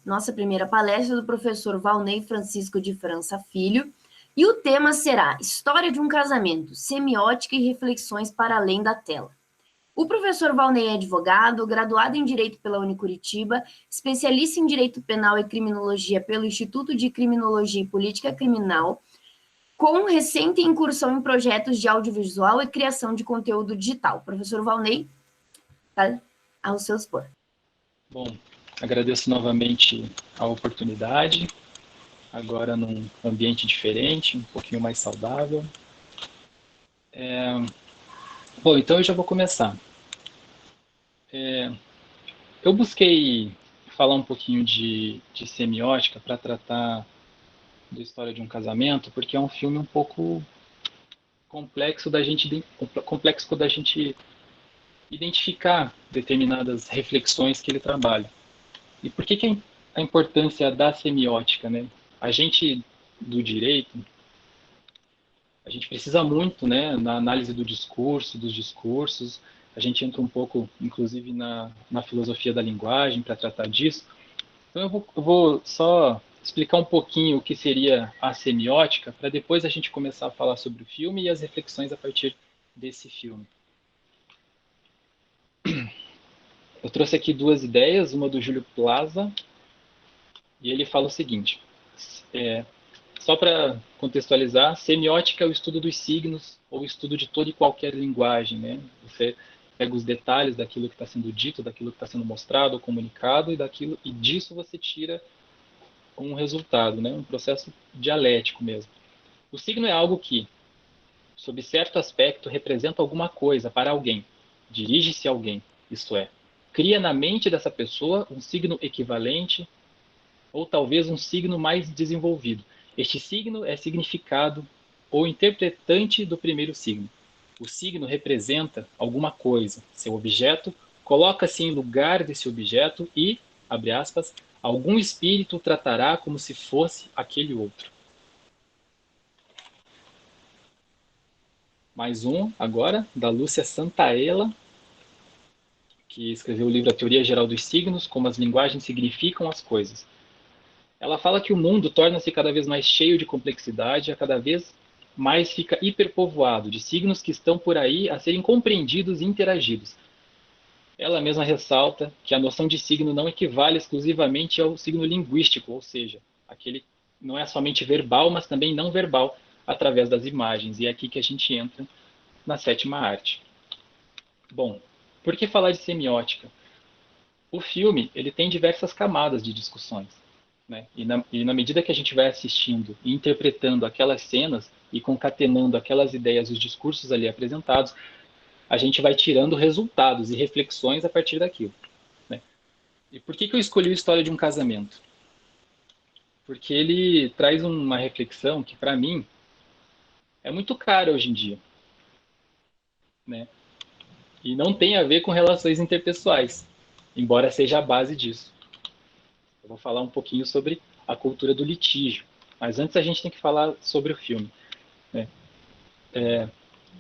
nossa primeira palestra do professor Valnei Francisco de França Filho, e o tema será História de um Casamento, Semiótica e Reflexões para Além da Tela. O professor Valnei é advogado, graduado em Direito pela Unicuritiba, especialista em Direito Penal e Criminologia pelo Instituto de Criminologia e Política Criminal, com recente incursão em projetos de audiovisual e criação de conteúdo digital. Professor Valnei, tá ao seu dispor. Bom, agradeço novamente a oportunidade, agora num ambiente diferente, um pouquinho mais saudável. Bom, então eu já vou começar. Eu busquei falar um pouquinho de semiótica para tratar da história de um casamento, porque é um filme um pouco complexo da gente identificar determinadas reflexões que ele trabalha. E por que a importância da semiótica, né? A gente do direito, a gente precisa muito, né, na análise do discurso, dos discursos, a gente entra um pouco, inclusive, na filosofia da linguagem para tratar disso. Então eu vou só explicar um pouquinho o que seria a semiótica, para depois a gente começar a falar sobre o filme e as reflexões a partir desse filme. Eu trouxe aqui duas ideias, uma do Júlio Plaza, e ele fala o seguinte, só para contextualizar, semiótica é o estudo dos signos, ou o estudo de toda e qualquer linguagem, né? Você pega os detalhes daquilo que está sendo dito, daquilo que está sendo mostrado ou comunicado, e disso você tira um resultado, né? Um processo dialético mesmo. O signo é algo que, sob certo aspecto, representa alguma coisa para alguém, dirige-se a alguém, isto é, cria na mente dessa pessoa um signo equivalente ou talvez um signo mais desenvolvido. Este signo é significado ou interpretante do primeiro signo. O signo representa alguma coisa, seu objeto, coloca-se em lugar desse objeto e, abre aspas, algum espírito o tratará como se fosse aquele outro. Mais um, agora, da Lúcia Santaella, que escreveu o livro A Teoria Geral dos Signos, como as linguagens significam as coisas. Ela fala que o mundo torna-se cada vez mais cheio de complexidade, a cada vez mais fica hiperpovoado de signos que estão por aí a serem compreendidos e interagidos. Ela mesma ressalta que a noção de signo não equivale exclusivamente ao signo linguístico, ou seja, aquele não é somente verbal, mas também não verbal, através das imagens. E é aqui que a gente entra na sétima arte. Bom, por que falar de semiótica? O filme ele tem diversas camadas de discussões. Né? E na medida que a gente vai assistindo e interpretando aquelas cenas e concatenando aquelas ideias, os discursos ali apresentados, a gente vai tirando resultados e reflexões a partir daquilo. Né? E por que eu escolhi a história de um casamento? Porque ele traz uma reflexão que, para mim, é muito cara hoje em dia. Né? E não tem a ver com relações interpessoais, embora seja a base disso. Eu vou falar um pouquinho sobre a cultura do litígio. Mas antes a gente tem que falar sobre o filme. Né?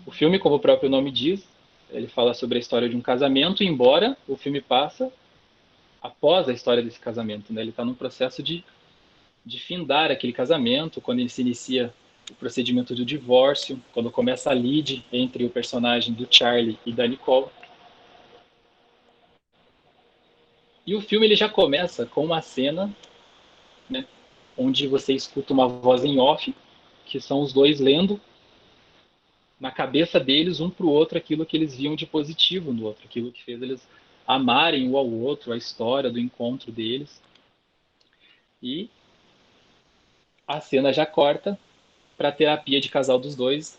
O filme, como o próprio nome diz, ele fala sobre a história de um casamento, embora o filme passa após a história desse casamento. Né? Ele está num processo de findar aquele casamento, quando ele se inicia o procedimento do divórcio, quando começa a lide entre o personagem do Charlie e da Nicole. E o filme ele já começa com uma cena, né, onde você escuta uma voz em off, que são os dois lendo na cabeça deles, um para o outro, aquilo que eles viam de positivo no outro, aquilo que fez eles amarem um ao outro, a história do encontro deles. E a cena já corta para a terapia de casal dos dois,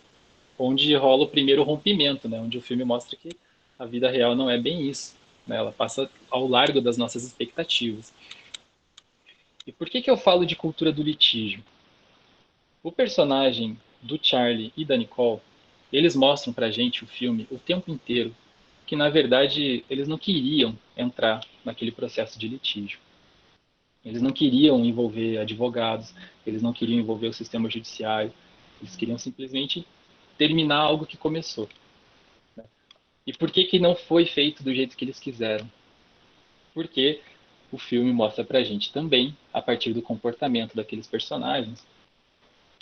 onde rola o primeiro rompimento, né? Onde o filme mostra que a vida real não é bem isso. Né? Ela passa ao largo das nossas expectativas. E por que eu falo de cultura do litígio? O personagem do Charlie e da Nicole, eles mostram pra gente o filme o tempo inteiro que, na verdade, eles não queriam entrar naquele processo de litígio. Eles não queriam envolver advogados, eles não queriam envolver o sistema judiciário, eles queriam simplesmente terminar algo que começou. E por que não foi feito do jeito que eles quiseram? Porque o filme mostra pra gente também, a partir do comportamento daqueles personagens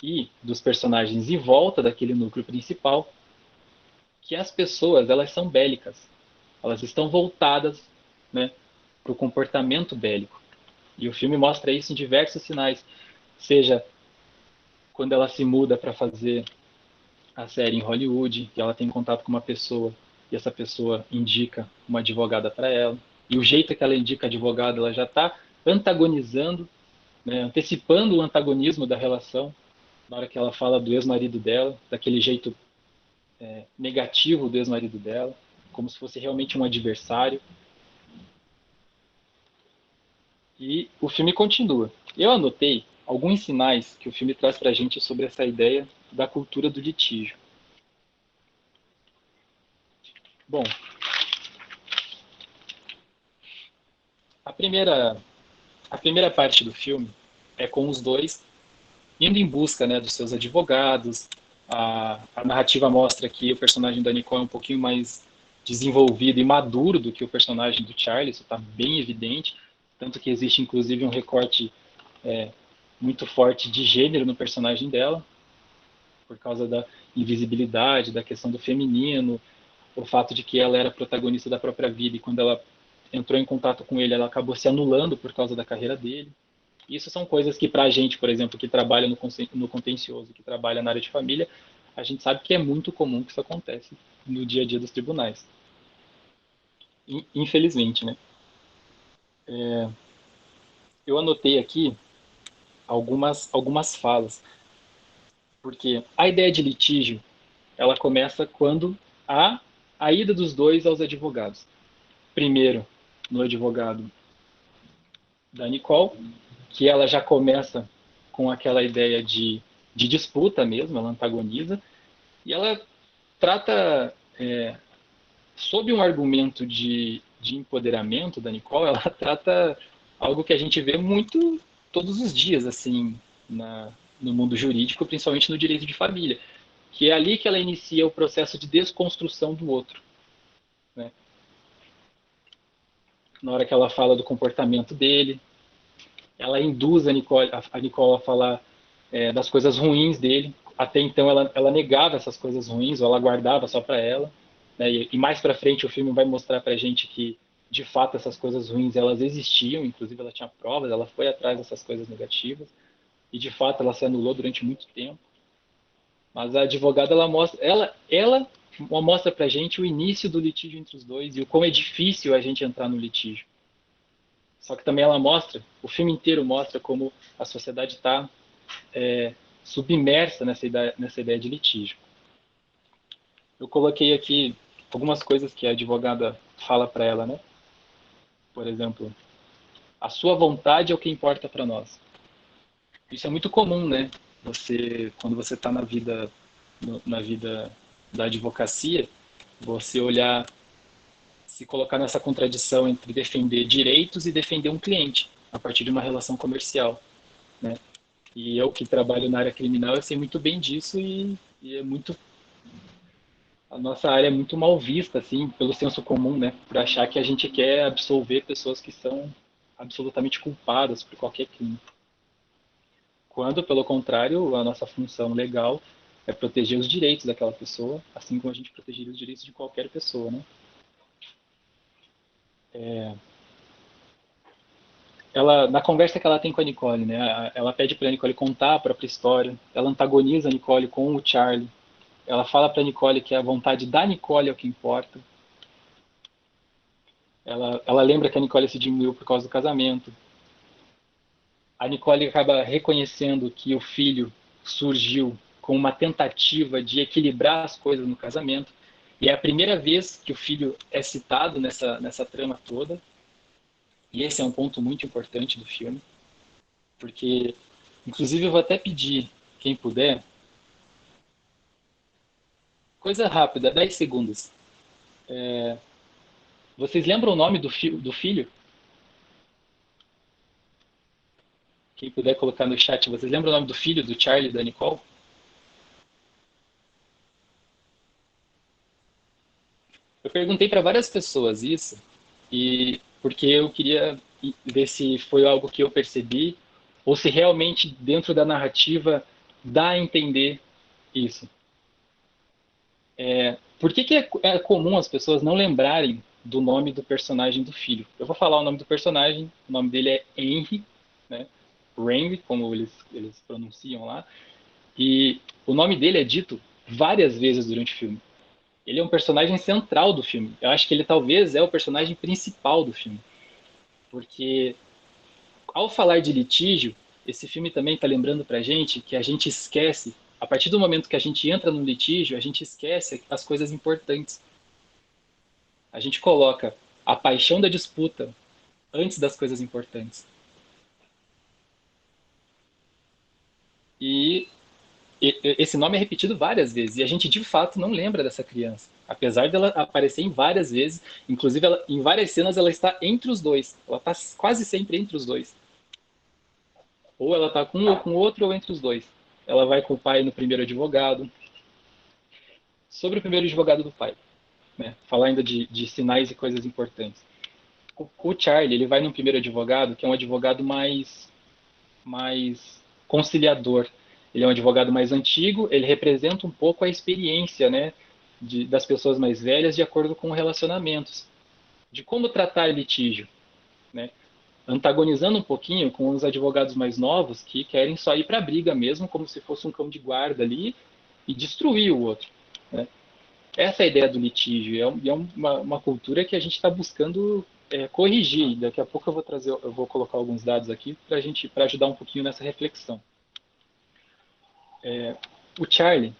e dos personagens em volta daquele núcleo principal, que as pessoas, elas são bélicas. Elas estão voltadas, né, para o comportamento bélico. E o filme mostra isso em diversos sinais, seja quando ela se muda para fazer a série em Hollywood, e ela tem contato com uma pessoa e essa pessoa indica uma advogada para ela. E o jeito que ela indica a advogada, ela já está antagonizando, né, antecipando o antagonismo da relação na hora que ela fala do ex-marido dela, daquele jeito negativo do ex-marido dela, como se fosse realmente um adversário. E o filme continua. Eu anotei alguns sinais que o filme traz para a gente sobre essa ideia da cultura do litígio. Bom, a primeira, a primeira parte do filme é com os dois indo em busca, né, dos seus advogados. A narrativa mostra que o personagem da Nicole é um pouquinho mais desenvolvido e maduro do que o personagem do Charlie, isso está bem evidente, tanto que existe inclusive um recorte muito forte de gênero no personagem dela, por causa da invisibilidade, da questão do feminino, o fato de que ela era protagonista da própria vida e quando ela entrou em contato com ele, ela acabou se anulando por causa da carreira dele. Isso são coisas que para a gente, por exemplo, que trabalha no contencioso, que trabalha na área de família, a gente sabe que é muito comum que isso acontece no dia a dia dos tribunais. Infelizmente, né? Eu anotei aqui algumas falas, porque a ideia de litígio, ela começa quando há a ida dos dois aos advogados. Primeiro, no advogado da Nicole, que ela já começa com aquela ideia de disputa mesmo, ela antagoniza, e ela trata, sob um argumento de empoderamento da Nicole, ela trata algo que a gente vê muito todos os dias, assim, no mundo jurídico, principalmente no direito de família, que é ali que ela inicia o processo de desconstrução do outro. Né? Na hora que ela fala do comportamento dele, ela induz a Nicole a falar das coisas ruins dele. Até então ela negava essas coisas ruins, ou ela guardava só para ela. Né? E mais para frente o filme vai mostrar para a gente que, de fato, essas coisas ruins elas existiam, inclusive ela tinha provas, ela foi atrás dessas coisas negativas. E, de fato, ela se anulou durante muito tempo. Mas a advogada, ela mostra para a gente o início do litígio entre os dois e o quão é difícil a gente entrar no litígio. Só que também ela mostra, o filme inteiro mostra como a sociedade está submersa nessa ideia de litígio. Eu coloquei aqui algumas coisas que a advogada fala para ela, né? Por exemplo, a sua vontade é o que importa para nós. Isso é muito comum, né? Quando você está na vida da advocacia, você olhar, se colocar nessa contradição entre defender direitos e defender um cliente a partir de uma relação comercial, né? E eu que trabalho na área criminal, eu sei muito bem disso e é muito a nossa área é muito mal vista assim pelo senso comum, né? Por achar que a gente quer absolver pessoas que são absolutamente culpadas por qualquer crime. Quando, pelo contrário, a nossa função legal é proteger os direitos daquela pessoa, assim como a gente protegeria os direitos de qualquer pessoa, né? Ela, na conversa que ela tem com a Nicole, né? Ela pede para a Nicole contar a própria história. Ela antagoniza a Nicole com o Charlie. Ela fala para a Nicole que a vontade da Nicole é o que importa. Ela lembra que a Nicole se diminuiu por causa do casamento. A Nicole acaba reconhecendo que o filho surgiu com uma tentativa de equilibrar as coisas no casamento. E é a primeira vez que o filho é citado nessa trama toda. E esse é um ponto muito importante do filme, porque, inclusive, eu vou até pedir, quem puder, coisa rápida, 10 segundos. Vocês lembram o nome do filho? Quem puder colocar no chat, vocês lembram o nome do filho do Charlie e da Nicole? Eu perguntei para várias pessoas isso, e porque eu queria ver se foi algo que eu percebi ou se realmente dentro da narrativa dá a entender isso. Por que é comum as pessoas não lembrarem do nome do personagem do filho? Eu vou falar o nome do personagem, o nome dele é Henry, né? Randy, como eles pronunciam lá, e o nome dele é dito várias vezes durante o filme. Ele é um personagem central do filme. Eu acho que ele talvez é o personagem principal do filme, porque ao falar de litígio, esse filme também está lembrando pra gente que a gente esquece, a partir do momento que a gente entra no litígio, a gente esquece as coisas importantes. A gente coloca a paixão da disputa antes das coisas importantes. E esse nome é repetido várias vezes e a gente de fato não lembra dessa criança. Apesar dela aparecer em várias vezes, inclusive em várias cenas ela está entre os dois. Ela está quase sempre entre os dois. Ou ela está com um ou com o outro ou entre os dois. Ela vai com o pai no primeiro advogado. Sobre o primeiro advogado do pai, né? Falar ainda de sinais e coisas importantes. O Charlie, ele vai no primeiro advogado, que é um advogado mais conciliador. Ele é um advogado mais antigo, ele representa um pouco a experiência, né, das pessoas mais velhas de acordo com relacionamentos, de como tratar litígio, né, antagonizando um pouquinho com os advogados mais novos que querem só ir para a briga mesmo, como se fosse um cão de guarda ali e destruir o outro, né. Essa é a ideia do litígio, é uma cultura que a gente está buscando corrigir. Daqui a pouco eu vou colocar alguns dados aqui para ajudar um pouquinho nessa reflexão. O Charlie,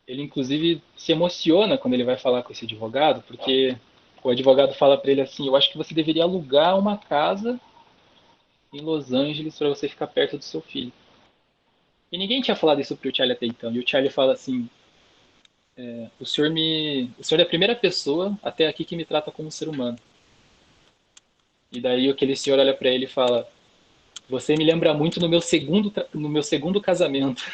ele inclusive se emociona quando ele vai falar com esse advogado, porque o advogado fala para ele assim: eu acho que você deveria alugar uma casa em Los Angeles para você ficar perto do seu filho. E ninguém tinha falado isso para o Charlie até então. E o Charlie fala assim: o senhor é a primeira pessoa até aqui que me trata como um ser humano. E daí aquele senhor olha para ele e fala: você me lembra muito no meu segundo casamento.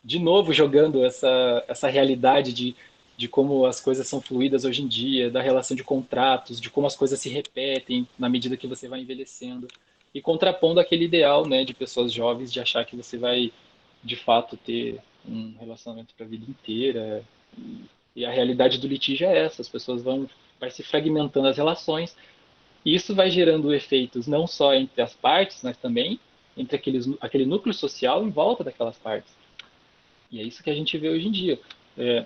De novo jogando essa realidade de como as coisas são fluídas hoje em dia, da relação de contratos, de como as coisas se repetem na medida que você vai envelhecendo. E contrapondo aquele ideal, né, de pessoas jovens de achar que você vai, de fato, ter um relacionamento para a vida inteira. E a realidade do litígio é essa: as pessoas vai se fragmentando as relações, e isso vai gerando efeitos não só entre as partes, mas também entre aquele núcleo social em volta daquelas partes. E é isso que a gente vê hoje em dia. É,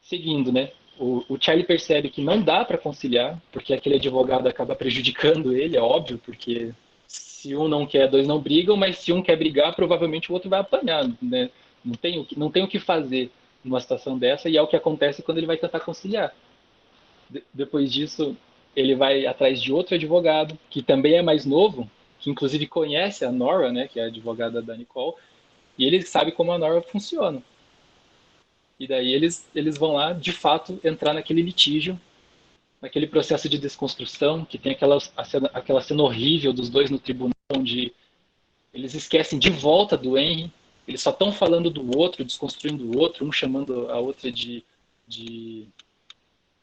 seguindo, né? O Charlie percebe que não dá para conciliar, porque aquele advogado acaba prejudicando ele, é óbvio, porque se um não quer, dois não brigam, mas se um quer brigar, provavelmente o outro vai apanhar, né? Não tem o que fazer numa situação dessa, e é o que acontece quando ele vai tentar conciliar. Depois disso, ele vai atrás de outro advogado, que também é mais novo, que inclusive conhece a Nora, né, que é a advogada da Nicole, e ele sabe como a Nora funciona. E daí eles vão lá, de fato, entrar naquele litígio, naquele processo de desconstrução, que tem aquela cena horrível dos dois no tribunal, onde eles esquecem de volta do Henry, eles só estão falando do outro, desconstruindo o outro, um chamando a outra de, de,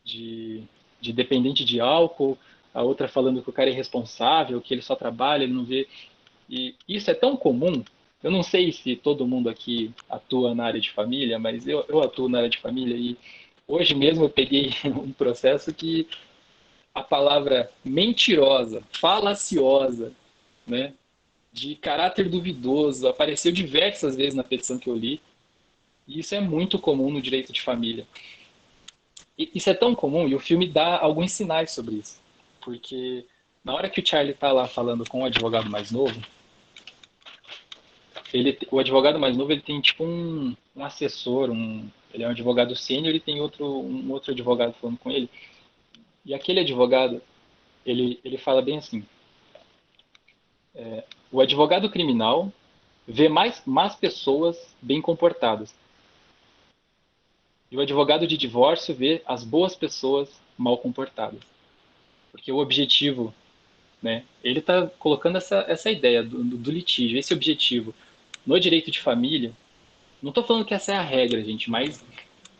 de dependente de álcool, a outra falando que o cara é irresponsável, que ele só trabalha, ele não vê. E isso é tão comum. Eu não sei se todo mundo aqui atua na área de família, mas eu atuo na área de família e hoje mesmo eu peguei um processo que a palavra mentirosa, falaciosa, né, de caráter duvidoso apareceu diversas vezes na petição que eu li. E isso é muito comum no direito de família. E isso é tão comum e o filme dá alguns sinais sobre isso. Porque na hora que o Charlie está lá falando com o advogado mais novo, o advogado mais novo ele tem tipo um assessor, ele é um advogado sênior e tem um outro advogado falando com ele. E aquele advogado, ele fala bem assim: o advogado criminal vê mais más pessoas bem comportadas. E o advogado de divórcio vê as boas pessoas mal comportadas. Porque o objetivo, né, ele está colocando essa ideia do litígio, esse objetivo no direito de família. Não estou falando que essa é a regra, gente, mas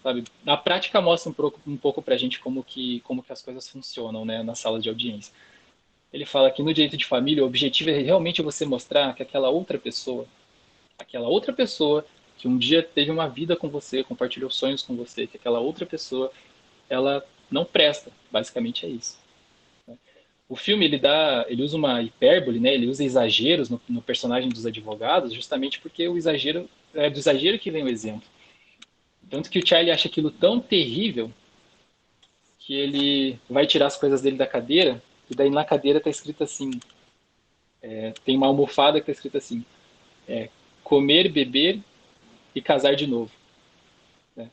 sabe, na prática mostra um pouco pra gente como que as coisas funcionam, né, na sala de audiência. Ele fala que no direito de família o objetivo é realmente você mostrar que aquela outra pessoa que um dia teve uma vida com você, compartilhou sonhos com você, que aquela outra pessoa, ela não presta. Basicamente é isso. O filme ele usa uma hipérbole, né? Ele usa exageros no personagem dos advogados, justamente porque o exagero é do exagero que vem o exemplo. Tanto que o Charlie acha aquilo tão terrível que ele vai tirar as coisas dele da cadeira e daí na cadeira tá escrito assim, tem uma almofada que tá escrito assim, comer, beber e casar de novo. Né?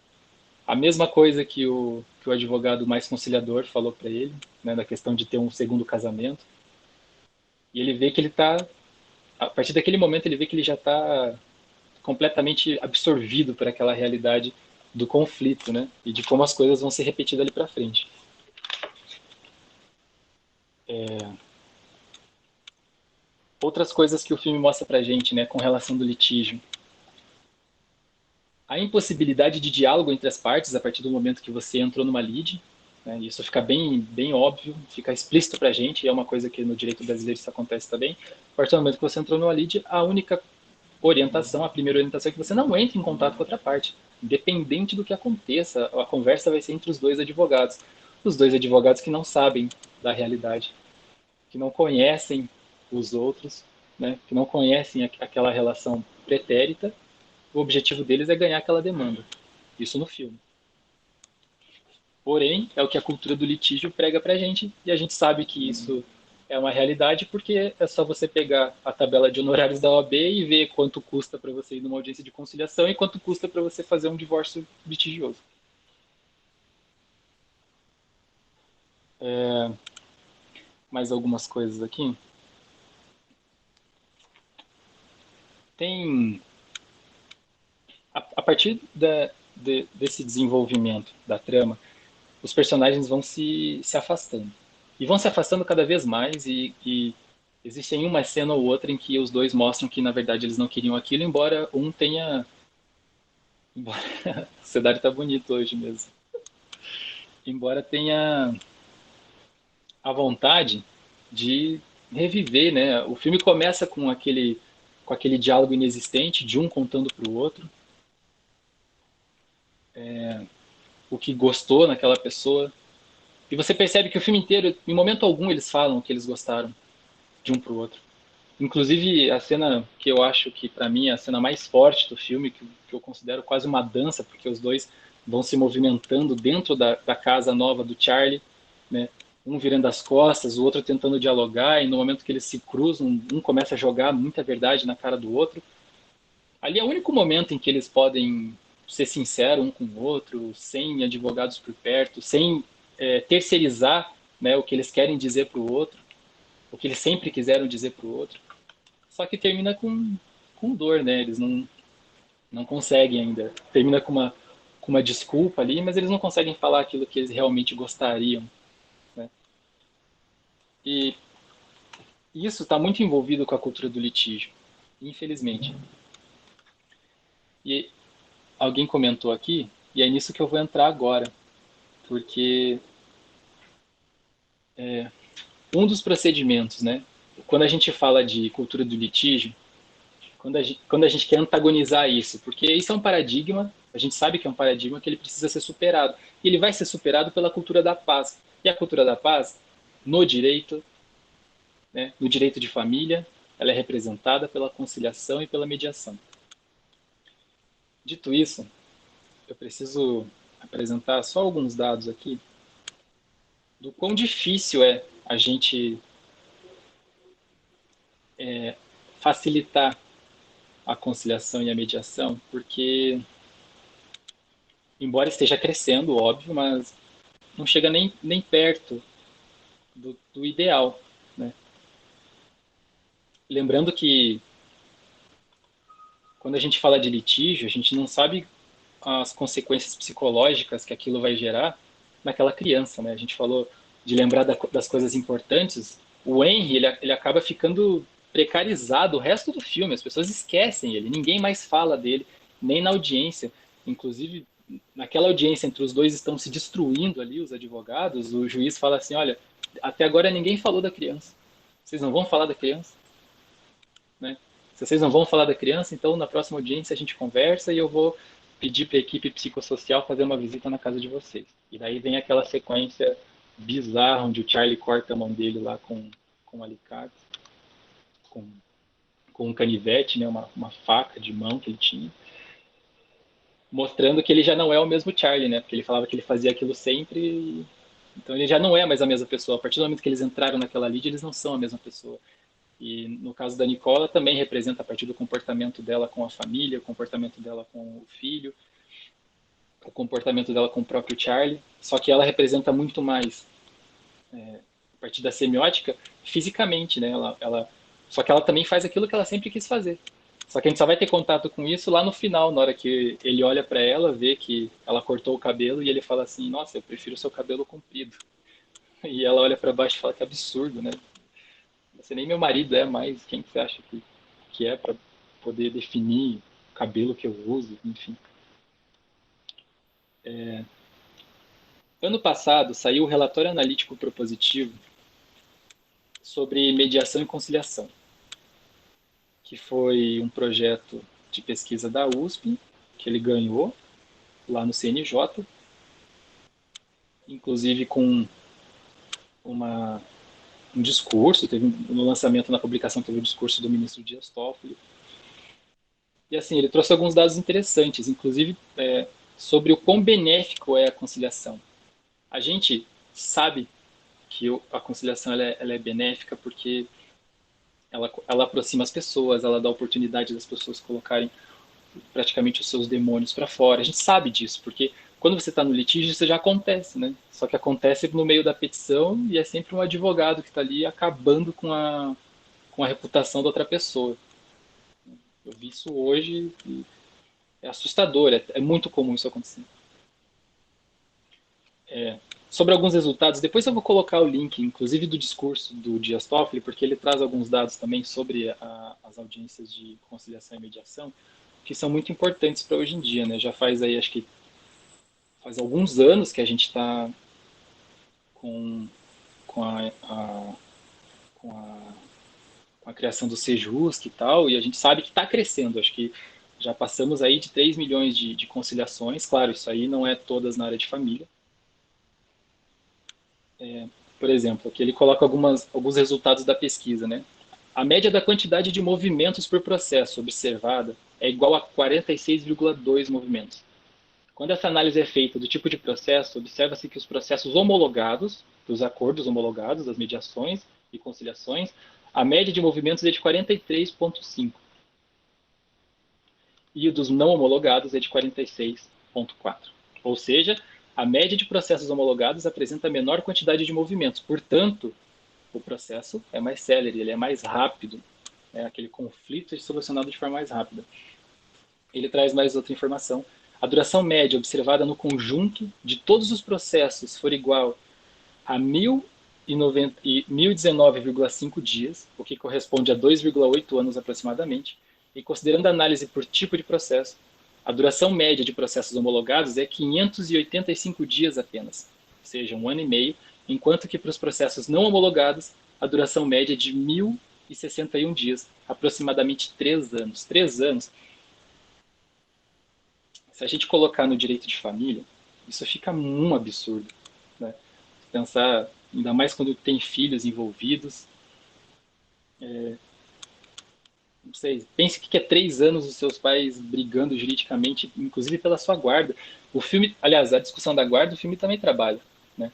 A mesma coisa que o advogado mais conciliador falou para ele, né, da questão de ter um segundo casamento. E ele vê que ele tá, a partir daquele momento ele vê que ele já tá completamente absorvido por aquela realidade do conflito, né? E de como as coisas vão se repetir dali para frente. Outras coisas que o filme mostra pra gente, né, com relação do litígio. A impossibilidade de diálogo entre as partes a partir do momento que você entrou numa lide, né, isso fica bem óbvio, fica explícito pra gente, e é uma coisa que no direito brasileiro isso acontece também. A partir do momento que você entrou numa lide, a única orientação, a primeira orientação é que você não entre em contato com outra parte. Independente do que aconteça, a conversa vai ser entre os dois advogados. Os dois advogados que não sabem da realidade, que não conhecem os outros, né, que não conhecem aquela relação pretérita. O objetivo deles é ganhar aquela demanda. Isso no filme. Porém, é o que a cultura do litígio prega pra gente, e a gente sabe que isso é uma realidade porque é só você pegar a tabela de honorários da OAB e ver quanto custa para você ir numa audiência de conciliação e quanto custa para você fazer um divórcio litigioso. Mais algumas coisas aqui. Tem a partir desse desenvolvimento da trama, os personagens vão se afastando. E vão se afastando cada vez mais e existe uma cena ou outra em que os dois mostram que, na verdade, eles não queriam aquilo, embora um tenha... Embora... o cenário tá bonito hoje mesmo. Embora tenha a vontade de reviver, né? O filme começa com aquele diálogo inexistente de um contando para o outro o que gostou naquela pessoa. E você percebe que o filme inteiro, em momento algum, eles falam que eles gostaram de um para o outro. Inclusive, a cena que eu acho que, para mim, é a cena mais forte do filme, que eu considero quase uma dança, porque os dois vão se movimentando dentro da casa nova do Charlie, né? Um virando as costas, o outro tentando dialogar, e no momento que eles se cruzam, um começa a jogar muita verdade na cara do outro. Ali é o único momento em que eles podem ser sinceros um com o outro, sem advogados por perto, sem terceirizar, né, o que eles querem dizer para o outro, o que eles sempre quiseram dizer para o outro. Só que termina com dor, né? Eles não conseguem ainda. Termina com uma desculpa ali, mas eles não conseguem falar aquilo que eles realmente gostariam. Né? E isso está muito envolvido com a cultura do litígio, infelizmente. E alguém comentou aqui, e é nisso que eu vou entrar agora, porque um dos procedimentos, né? Quando a gente fala de cultura do litígio, quando a gente quer antagonizar isso, porque isso é um paradigma, a gente sabe que é um paradigma que ele precisa ser superado. E ele vai ser superado pela cultura da paz. E a cultura da paz, no direito, né, no direito de família, ela é representada pela conciliação e pela mediação. Dito isso, eu preciso apresentar só alguns dados aqui do quão difícil é a gente facilitar a conciliação e a mediação, porque, embora esteja crescendo, óbvio, mas não chega nem perto do ideal. Né? Lembrando que, quando a gente fala de litígio, a gente não sabe as consequências psicológicas que aquilo vai gerar naquela criança. Né? A gente falou de lembrar das coisas importantes. O Henry, ele acaba ficando precarizado o resto do filme, as pessoas esquecem ele, ninguém mais fala dele, nem na audiência. Inclusive, naquela audiência entre os dois estão se destruindo ali, os advogados, o juiz fala assim, olha, até agora ninguém falou da criança. Vocês não vão falar da criança, né? Se vocês não vão falar da criança, então na próxima audiência a gente conversa e eu vou pedir para a equipe psicossocial fazer uma visita na casa de vocês. E daí vem aquela sequência bizarra onde o Charlie corta a mão dele lá com um alicate, com, com um canivete, né, uma faca de mão que ele tinha, mostrando que ele já não é o mesmo Charlie, né? Porque ele falava que ele fazia aquilo sempre. Então ele já não é mais a mesma pessoa. A partir do momento que eles entraram naquela lide, eles não são a mesma pessoa. E no caso da Nicola, também representa a partir do comportamento dela com a família, o comportamento dela com o filho, o comportamento dela com o próprio Charlie. Só que ela representa muito mais, a partir da semiótica, fisicamente, né? Só que ela também faz aquilo que ela sempre quis fazer. Só que a gente só vai ter contato com isso lá no final, na hora que ele olha para ela, vê que ela cortou o cabelo e ele fala assim: Nossa, eu prefiro o seu cabelo comprido. E ela olha para baixo e fala: Que absurdo, né? Você nem meu marido é mais. Quem que você acha que é para poder definir o cabelo que eu uso? Enfim. Ano passado saiu o relatório analítico propositivo sobre mediação e conciliação, que foi um projeto de pesquisa da USP, que ele ganhou lá no CNJ, inclusive com uma, um discurso, no lançamento, na publicação, teve um discurso do ministro Dias Toffoli. E assim, ele trouxe alguns dados interessantes, inclusive sobre o quão benéfico é a conciliação. A gente sabe que a conciliação ela é benéfica porque ela aproxima as pessoas, ela dá oportunidade das pessoas colocarem praticamente os seus demônios para fora. A gente sabe disso, porque quando você está no litígio, isso já acontece, né? Só que acontece no meio da petição e é sempre um advogado que está ali acabando com a reputação da outra pessoa. Eu vi isso hoje e é assustador, é muito comum isso acontecer. Sobre alguns resultados, depois eu vou colocar o link, inclusive do discurso do Dias Toffoli, porque ele traz alguns dados também sobre as audiências de conciliação e mediação, que são muito importantes para hoje em dia, né? Já faz aí, acho que faz alguns anos que a gente está com, com, com, a, com a criação do Sejusc e tal, e a gente sabe que está crescendo. Acho que já passamos aí de 3 milhões de conciliações. Claro, isso aí não é todas na área de família. Por exemplo, aqui ele coloca alguns resultados da pesquisa, né? A média da quantidade de movimentos por processo observada é igual a 46,2 movimentos. Quando essa análise é feita do tipo de processo, observa-se que os processos homologados, dos acordos homologados, das mediações e conciliações, a média de movimentos é de 43,5 e o dos não homologados é de 46,4. Ou seja, a média de processos homologados apresenta menor quantidade de movimentos. Portanto, o processo é mais célere, ele é mais rápido. Aquele conflito é solucionado de forma mais rápida. Ele traz mais outra informação. A duração média observada no conjunto de todos os processos for igual a 1.019,5 dias, o que corresponde a 2,8 anos aproximadamente, e considerando a análise por tipo de processo, a duração média de processos homologados é 585 dias apenas, ou seja, 1 ano e meio, enquanto que para os processos não homologados, a duração média é de 1.061 dias, aproximadamente 3 anos. 3 anos. Se a gente colocar no direito de família, isso fica um absurdo, né? Pensar, ainda mais quando tem filhos envolvidos. Não sei, pense o que é 3 anos os seus pais brigando juridicamente, inclusive pela sua guarda. O filme, aliás, a discussão da guarda, o filme também trabalha, né?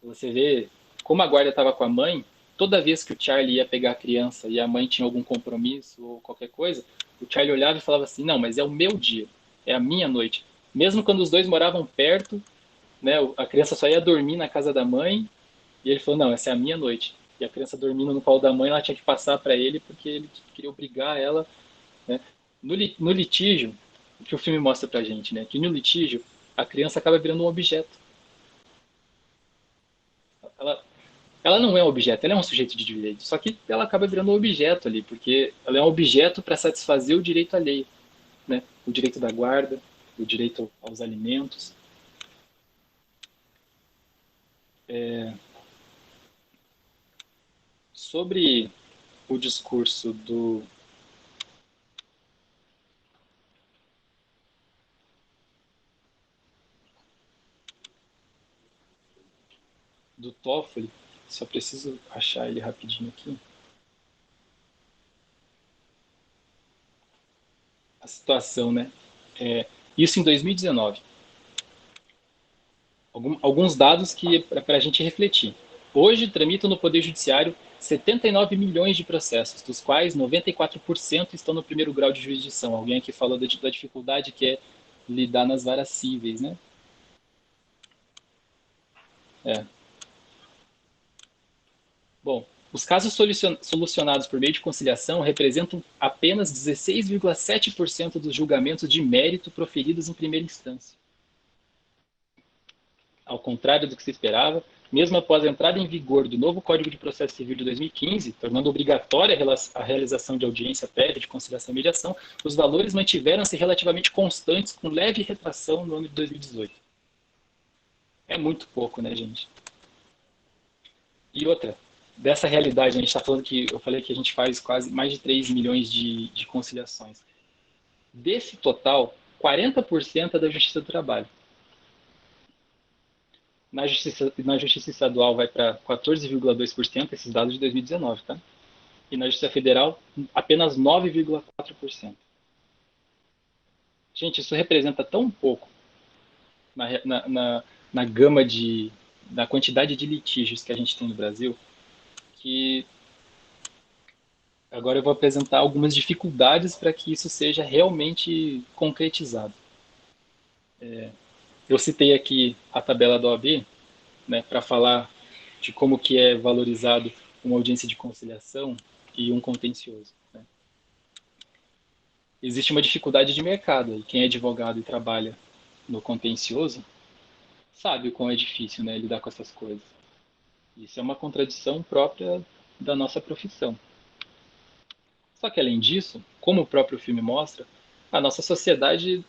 Você vê como a guarda estava com a mãe, toda vez que o Charlie ia pegar a criança e a mãe tinha algum compromisso ou qualquer coisa, o Charlie olhava e falava assim: Não, mas é o meu dia, é a minha noite. Mesmo quando os dois moravam perto, né, a criança só ia dormir na casa da mãe e ele falou: Não, essa é a minha noite. E a criança dormindo no colo da mãe, ela tinha que passar para ele porque ele queria obrigar ela, né? No litígio, o que o filme mostra pra gente, né? Que no litígio, a criança acaba virando um objeto. Ela, ela não é um objeto, ela é um sujeito de direito, só que ela acaba virando um objeto ali, porque ela é um objeto para satisfazer o direito alheio, né? O direito da guarda, o direito aos alimentos. sobre o discurso do Toffoli, só preciso achar ele rapidinho aqui. A situação, né? Isso em 2019. Alguns dados que é para a gente refletir. Hoje tramitam no Poder Judiciário 79 milhões de processos, dos quais 94% estão no primeiro grau de jurisdição. Alguém aqui falou da dificuldade que é lidar nas varas cíveis, né? É. Bom, os casos solucionados por meio de conciliação representam apenas 16,7% dos julgamentos de mérito proferidos em primeira instância. Ao contrário do que se esperava, mesmo após a entrada em vigor do novo Código de Processo Civil de 2015, tornando obrigatória a realização de audiência prévia de conciliação e mediação, os valores mantiveram-se relativamente constantes, com leve retração no ano de 2018. É muito pouco, né, gente? E outra, dessa realidade, a gente está falando que eu falei que a gente faz quase mais de 3 milhões de conciliações. Desse total, 40% é da Justiça do Trabalho. Na Justiça Estadual vai para 14,2%, esses dados de 2019, tá? E na Justiça Federal, apenas 9,4%. Gente, isso representa tão pouco na gama na quantidade de litígios que a gente tem no Brasil, que agora eu vou apresentar algumas dificuldades para que isso seja realmente concretizado. Eu citei aqui a tabela da OAB, né, para falar de como que é valorizado uma audiência de conciliação e um contencioso. Né? Existe uma dificuldade de mercado, e quem é advogado e trabalha no contencioso sabe o quão é difícil, né, lidar com essas coisas. Isso é uma contradição própria da nossa profissão. Só que além disso, como o próprio filme mostra, a nossa sociedade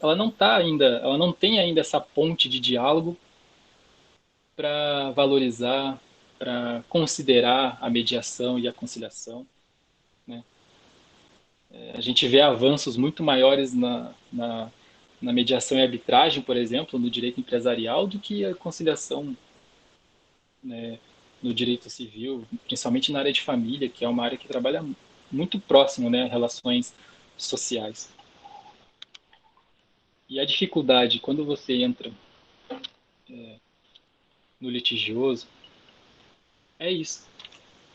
ela não tem ainda essa ponte de diálogo para valorizar, para considerar a mediação e a conciliação. Né? A gente vê avanços muito maiores na mediação e arbitragem, por exemplo, no direito empresarial, do que a conciliação, né, no direito civil, principalmente na área de família, que é uma área que trabalha muito próximo, né, relações sociais. E a dificuldade, quando você entra no litigioso, é isso.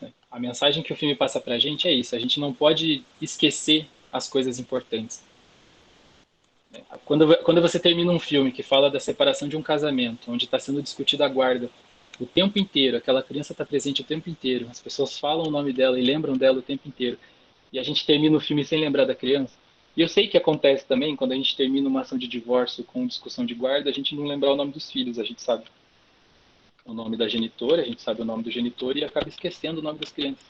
Né? A mensagem que o filme passa pra gente é isso. A gente não pode esquecer as coisas importantes. Quando você termina um filme que fala da separação de um casamento, onde está sendo discutida a guarda o tempo inteiro, aquela criança está presente o tempo inteiro, as pessoas falam o nome dela e lembram dela o tempo inteiro, e a gente termina o filme sem lembrar da criança. E eu sei que acontece também, quando a gente termina uma ação de divórcio com discussão de guarda, a gente não lembrar o nome dos filhos, a gente sabe o nome da genitora, a gente sabe o nome do genitor e acaba esquecendo o nome das crianças.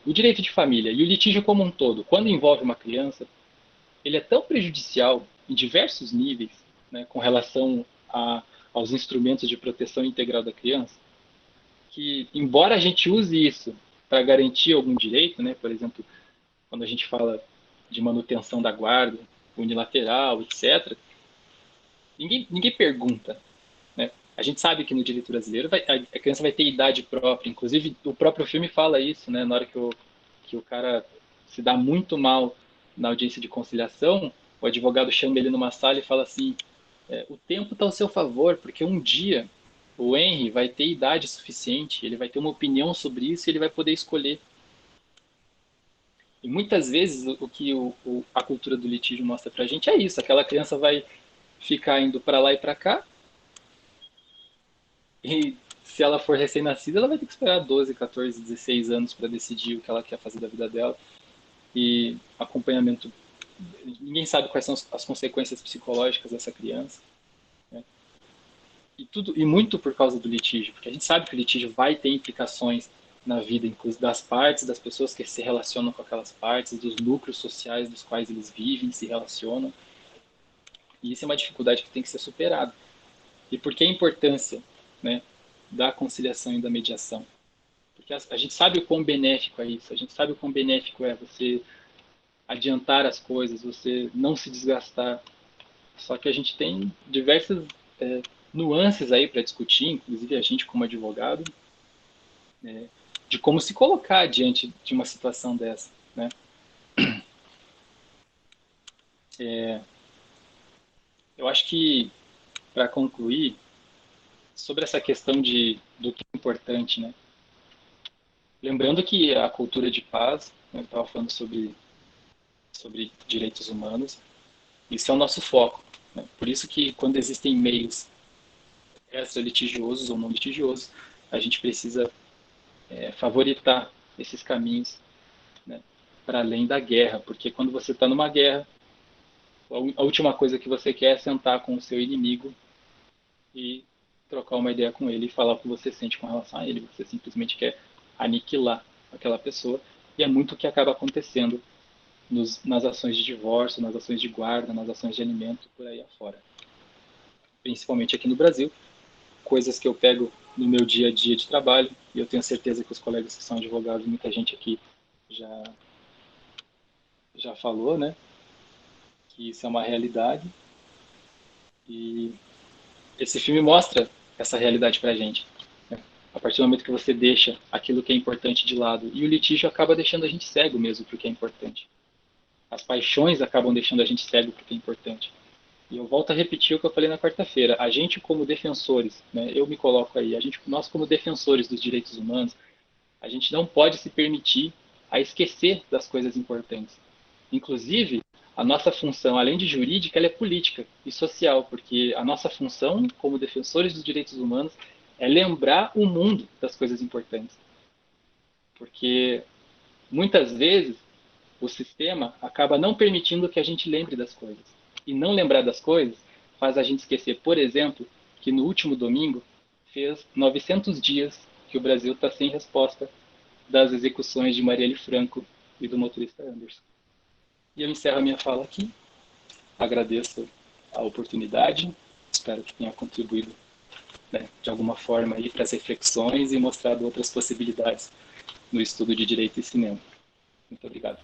O direito de família e o litígio como um todo, quando envolve uma criança, ele é tão prejudicial em diversos níveis, né, com relação aos instrumentos de proteção integral da criança, que, embora a gente use isso para garantir algum direito, né, por exemplo, quando a gente fala de manutenção da guarda unilateral, etc., ninguém pergunta. Né? A gente sabe que no direito brasileiro a criança vai ter idade própria, inclusive o próprio filme fala isso, né, na hora que o cara se dá muito mal na audiência de conciliação, o advogado chama ele numa sala e fala assim, o tempo está ao seu favor, porque um dia o Henry vai ter idade suficiente, ele vai ter uma opinião sobre isso e ele vai poder escolher. E muitas vezes o que a cultura do litígio mostra pra gente é isso, aquela criança vai ficar indo para lá e para cá, e se ela for recém-nascida, ela vai ter que esperar 12, 14, 16 anos para decidir o que ela quer fazer da vida dela. E acompanhamento, ninguém sabe quais são as consequências psicológicas dessa criança. Né? E muito por causa do litígio, porque a gente sabe que o litígio vai ter implicações na vida, inclusive das partes, das pessoas que se relacionam com aquelas partes, dos núcleos sociais dos quais eles vivem, se relacionam. E isso é uma dificuldade que tem que ser superada. E por que a importância, né, da conciliação e da mediação. Porque a gente sabe o quão benéfico é isso, a gente sabe o quão benéfico é você adiantar as coisas, você não se desgastar. Só que a gente tem diversas nuances aí para discutir, inclusive a gente como advogado, de como se colocar diante de uma situação dessa, né? Eu acho que, para concluir, sobre essa questão do que é importante, né? Lembrando que a cultura de paz, né, eu estava falando sobre direitos humanos, isso é o nosso foco, né? Por isso que quando existem meios extra-litigiosos ou não litigiosos, a gente precisa favoritar esses caminhos, né, para além da guerra, porque quando você está numa guerra, a última coisa que você quer é sentar com o seu inimigo e trocar uma ideia com ele e falar o que você sente com relação a ele. Você simplesmente quer aniquilar aquela pessoa, e é muito o que acaba acontecendo nas ações de divórcio, nas ações de guarda, nas ações de alimento, por aí afora. Principalmente aqui no Brasil, coisas que eu pego no meu dia a dia de trabalho, e eu tenho certeza que os colegas que são advogados, muita gente aqui já, já falou, né, que isso é uma realidade, e esse filme mostra essa realidade pra gente, né? A partir do momento que você deixa aquilo que é importante de lado, e o litígio acaba deixando a gente cego mesmo pro que é importante. As paixões acabam deixando a gente cego pro que é importante. E eu volto a repetir o que eu falei na quarta-feira. A gente como defensores, né, eu me coloco aí, nós como defensores dos direitos humanos, a gente não pode se permitir a esquecer das coisas importantes. Inclusive, a nossa função, além de jurídica, ela é política e social, porque a nossa função como defensores dos direitos humanos é lembrar o mundo das coisas importantes. Porque muitas vezes o sistema acaba não permitindo que a gente lembre das coisas. E não lembrar das coisas faz a gente esquecer, por exemplo, que no último domingo fez 900 dias que o Brasil está sem resposta das execuções de Marielle Franco e do motorista Anderson. E eu encerro a minha fala aqui. Agradeço a oportunidade. Espero que tenha contribuído, né, de alguma forma aí para as reflexões e mostrado outras possibilidades no estudo de direito e cinema. Muito obrigado.